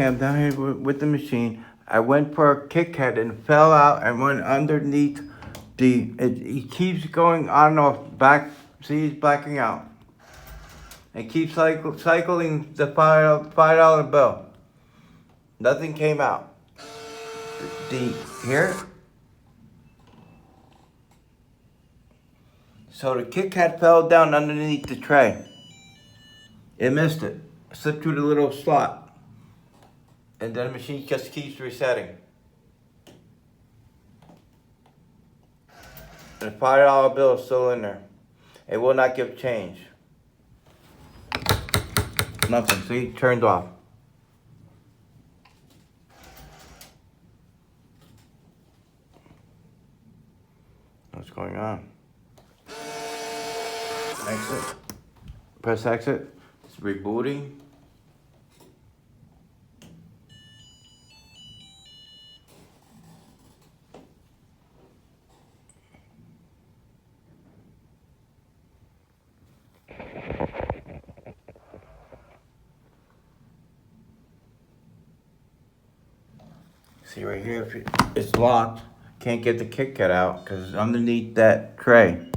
I'm down here with the machine. I went for a Kit Kat and fell out and went underneath it keeps going on and off back. See, he's blacking out. It keeps cycling the $5 bill. Nothing came out. Here. So the Kit Kat fell down underneath the tray. It missed it. Slipped through the little slot. And then the machine just keeps resetting. And the $5 bill is still in there. It will not give change. Nothing. See, turned off. What's going on? Exit. Press exit. It's rebooting. See right here, if it's locked, can't get the Kit Kat out because it's underneath that tray.